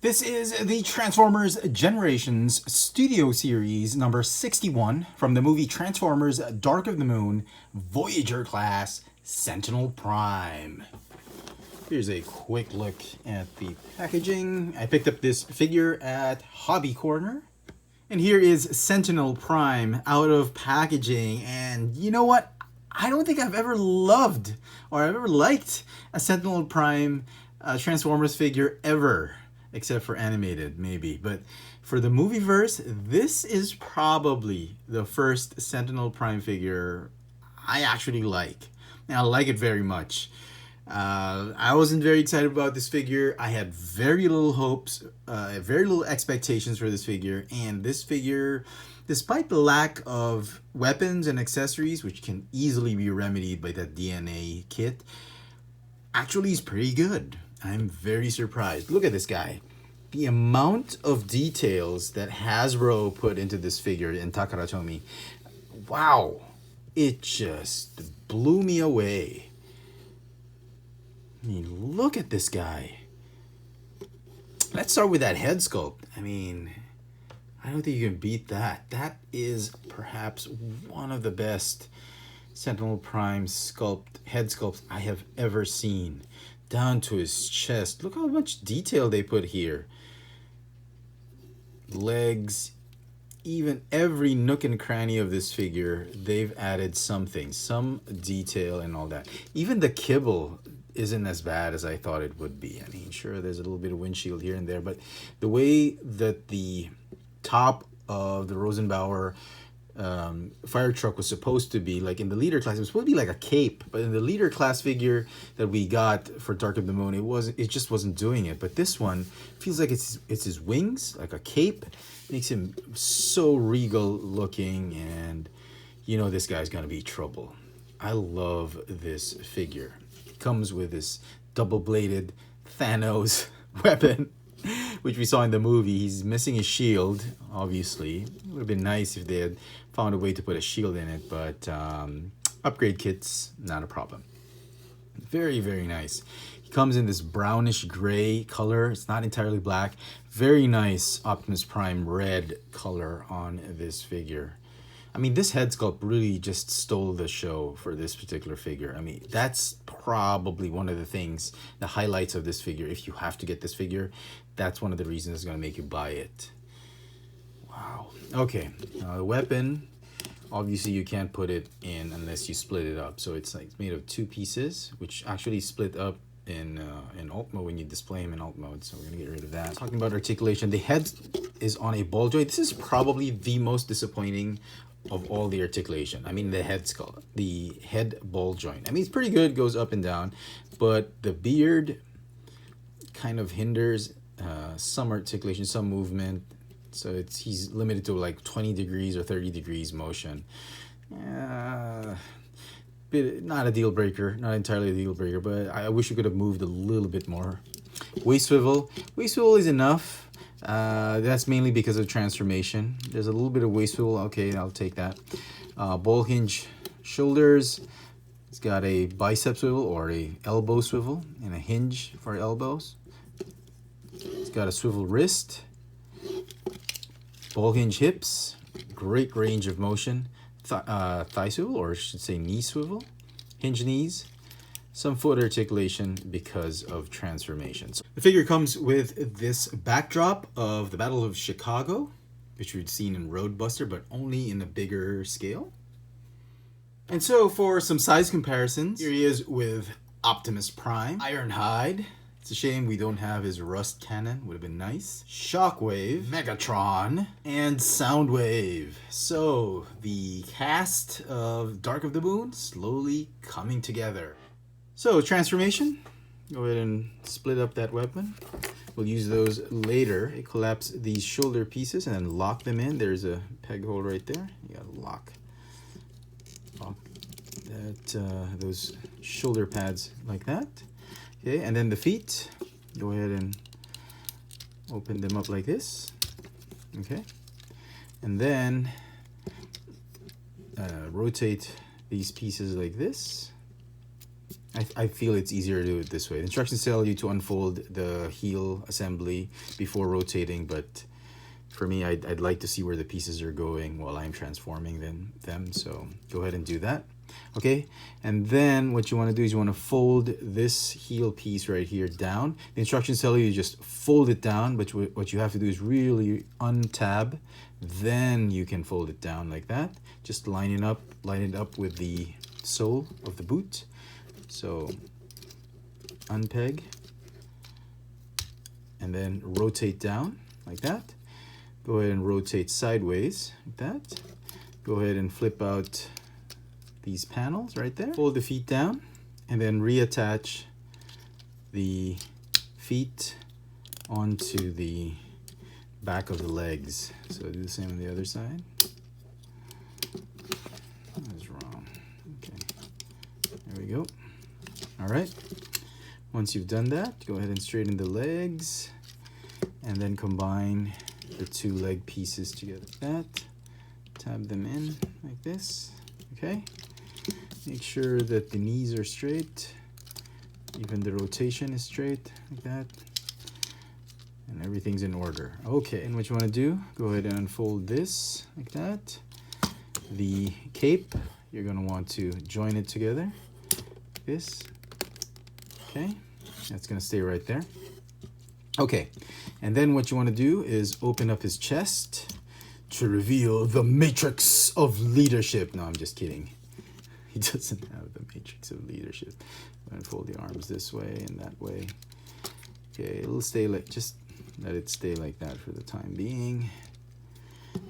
This is the Transformers Generations Studio Series number 61 from the movie Transformers Dark of the Moon, Voyager class, Sentinel Prime. Here's a quick look at the packaging. I picked up this figure at Hobby Corner. And here is Sentinel Prime out of packaging. And you know what? I don't think I've ever loved or I've ever liked a Sentinel Prime Transformers figure ever. Except for animated, maybe. But for the movieverse, this is probably the first Sentinel Prime figure I actually like. And I like it very much. I wasn't very excited about this figure. I had very little hopes, very little expectations for this figure. And this figure, despite the lack of weapons and accessories, which can easily be remedied by that DNA kit, actually is pretty good. I'm very surprised. Look at this guy. The amount of details that Hasbro put into this figure in Takara Tomy, wow, it just blew me away. I mean, look at this guy. Let's start with that head sculpt. I mean, I don't think you can beat that. That is perhaps one of the best Sentinel Prime head sculpts I have ever seen. Down to his chest. Look how much detail they put here. Legs, even every nook and cranny of this figure, they've added something, some detail and all that. Even the kibble isn't as bad as I thought it would be. I mean, sure, there's a little bit of windshield here and there, but the way that the top of the Rosenbauer fire truck was supposed to be, like in the leader class, it was supposed to be like a cape, but in the leader class figure that we got for Dark of the Moon, it just wasn't doing it. But this one feels like it's his wings, like a cape. Makes him so regal looking, and you know this guy's gonna be trouble. I love this figure. It comes with this double-bladed Thanos weapon, which we saw in the movie. He's missing his shield, obviously. It would have been nice if they had found a way to put a shield in it, but upgrade kits, not a problem. Very, very nice. He comes in this brownish gray color. It's not entirely black. Very nice Optimus Prime red color on this figure. I mean, this head sculpt really just stole the show for this particular figure. I mean, that's probably one of the things, the highlights of this figure. If you have to get this figure, that's one of the reasons it's going to make you buy it. Wow. Okay, now the weapon, obviously you can't put it in unless you split it up. So it's like made of two pieces, which actually split up in alt mode when you display them in alt mode. So we're going to get rid of that. Talking about articulation, the head is on a ball joint. This is probably the most disappointing of all the articulation. I mean, the head skull, the head ball joint. I mean, it's pretty good, goes up and down, but the beard kind of hinders some articulation, some movement. So he's limited to like 20 degrees or 30 degrees motion. Not a deal breaker, not entirely a deal breaker, but I wish you could have moved a little bit more. Waist swivel is enough. That's mainly because of transformation. There's a little bit of waist swivel. Okay, I'll take that. Ball hinge shoulders. It's got a bicep swivel or a elbow swivel and a hinge for elbows. It's got a swivel wrist. Ball hinge hips. Great range of motion. Thigh swivel, or I should say knee swivel. Hinge knees. Some foot articulation because of transformation. So the figure comes with this backdrop of the Battle of Chicago, which we'd seen in Roadbuster, but only in a bigger scale. And so for some size comparisons, here he is with Optimus Prime, Ironhide. It's a shame we don't have his rust cannon, would have been nice. Shockwave, Megatron, and Soundwave. So the cast of Dark of the Moon slowly coming together. So, transformation. Go ahead and split up that weapon. We'll use those later. Collapse these shoulder pieces and then lock them in. There's a peg hole right there. You gotta lock that, those shoulder pads like that. Okay, and then the feet. Go ahead and open them up like this. Okay, and then rotate these pieces like this. I feel it's easier to do it this way. The instructions tell you to unfold the heel assembly before rotating, but for me, I'd like to see where the pieces are going while I'm transforming them. So go ahead and do that. Okay, and then what you want to do is you want to fold this heel piece right here down. The instructions tell you to just fold it down, but what you have to do is really untab. Then you can fold it down like that. Just line it up with the sole of the boot. So unpeg and then rotate down like that. Go ahead and rotate sideways like that. Go ahead and flip out these panels right there. Fold the feet down and then reattach the feet onto the back of the legs. So do the same on the other side. That was wrong. Okay, there we go. All right, once you've done that, go ahead and straighten the legs and then combine the two leg pieces together like that. Tab them in like this. Okay, make sure that the knees are straight, even the rotation is straight like that, and everything's in order. Okay, and what you want to do, go ahead and unfold this like that. The cape, you're going to want to join it together like this. Okay, that's going to stay right there. Okay, and then what you want to do is open up his chest to reveal the matrix of leadership. No, I'm just kidding. He doesn't have the matrix of leadership. I'm going to fold the arms this way and that way. Okay, it'll stay like, just let it stay like that for the time being.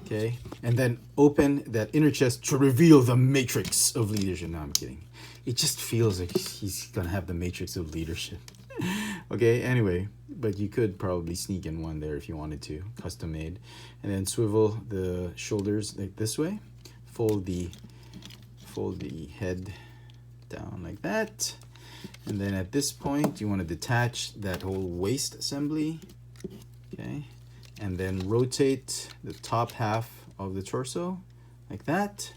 Okay, and then open that inner chest to reveal the matrix of leadership. No, I'm kidding. It just feels like he's gonna have the matrix of leadership. Okay, anyway, but you could probably sneak in one there if you wanted to, custom made. And then swivel the shoulders like this way. Fold the head down like that. And then at this point, you want to detach that whole waist assembly. Okay, and then rotate the top half of the torso like that.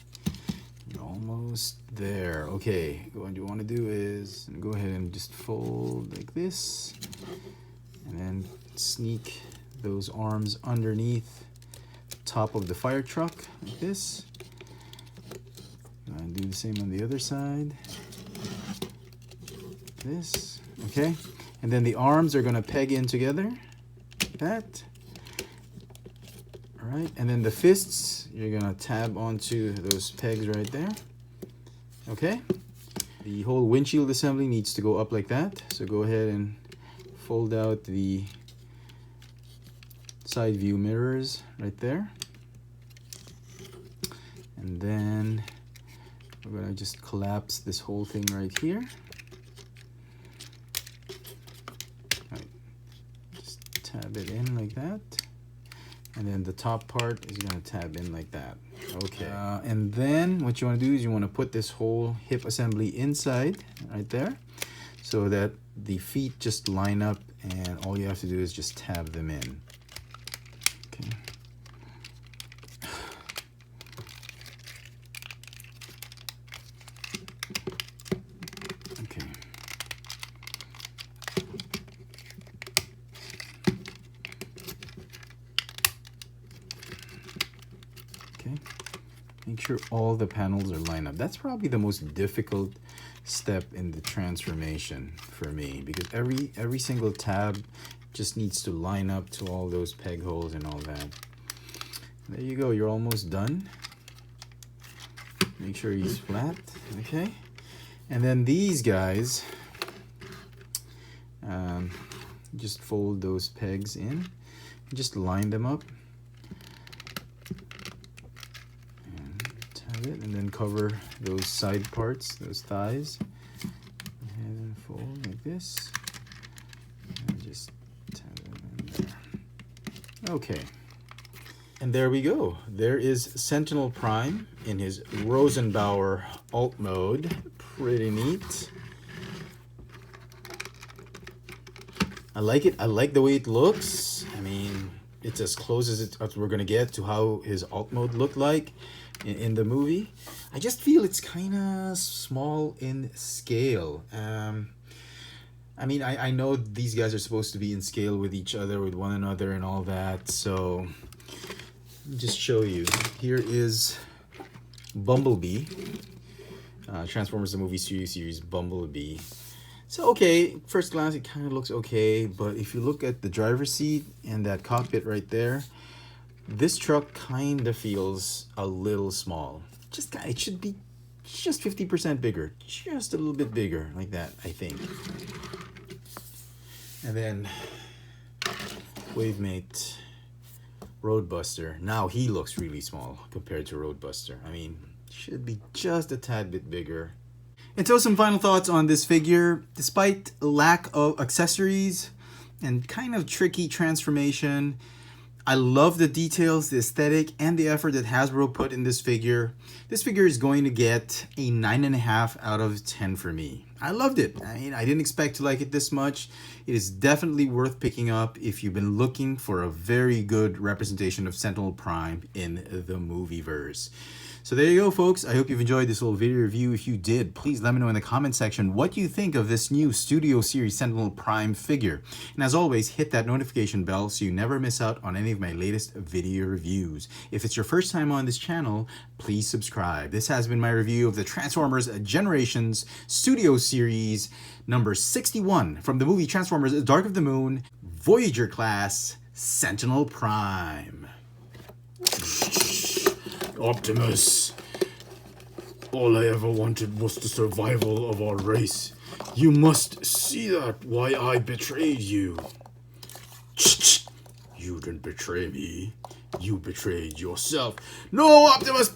You're almost there. Okay, what you want to do is go ahead and just fold like this and then sneak those arms underneath the top of the fire truck like this. And do the same on the other side. This, okay, and then the arms are going to peg in together like that. All right, and then the fists, you're gonna tab onto those pegs right there. Okay, the whole windshield assembly needs to go up like that. So go ahead and fold out the side view mirrors right there. And then we're gonna just collapse this whole thing right here. All right. Just tab it in like that. And then the top part is going to tab in like that. Okay. And then what you want to do is you want to put this whole hip assembly inside right there so that the feet just line up, and all you have to do is just tab them in. Okay. Okay. Okay, make sure all the panels are lined up. That's probably the most difficult step in the transformation for me, because every single tab just needs to line up to all those peg holes and all that. There you go, you're almost done. Make sure he's flat, okay? And then these guys, just fold those pegs in, just line them up. And then cover those side parts, those thighs, and then fold like this, and just tab them in there. Okay, and there we go. There is Sentinel Prime in his Rosenbauer alt mode. Pretty neat. I like it. I like the way it looks. I mean, it's as close as we're gonna get to how his alt mode looked like in the movie. I just feel it's kind of small in scale. I mean, I know these guys are supposed to be in scale with each other, with one another, and all that. So, let me just show you. Here is Bumblebee. Transformers the movie series Bumblebee. So, okay, first glance, it kind of looks okay. But if you look at the driver's seat and that cockpit right there, this truck kind of feels a little small. It should be just 50% bigger. Just a little bit bigger, like that, I think. And then Wavemate Roadbuster. Now he looks really small compared to Roadbuster. I mean, should be just a tad bit bigger. And so some final thoughts on this figure. Despite lack of accessories and kind of tricky transformation, I love the details, the aesthetic, and the effort that Hasbro put in this figure. This figure is going to get a 9.5 out of 10 for me. I loved it. I mean, I didn't expect to like it this much. It is definitely worth picking up if you've been looking for a very good representation of Sentinel Prime in the movieverse. So there you go, folks. I hope you've enjoyed this little video review. If you did, please let me know in the comment section what you think of this new Studio Series Sentinel Prime figure. And as always, hit that notification bell so you never miss out on any of my latest video reviews. If it's your first time on this channel, please subscribe. This has been my review of the Transformers Generations Studio Series number 61 from the movie Transformers Dark of the Moon, Voyager class, Sentinel Prime. Optimus, all I ever wanted was the survival of our race. You must see that why I betrayed you. You didn't betray me. You betrayed yourself. No, Optimus!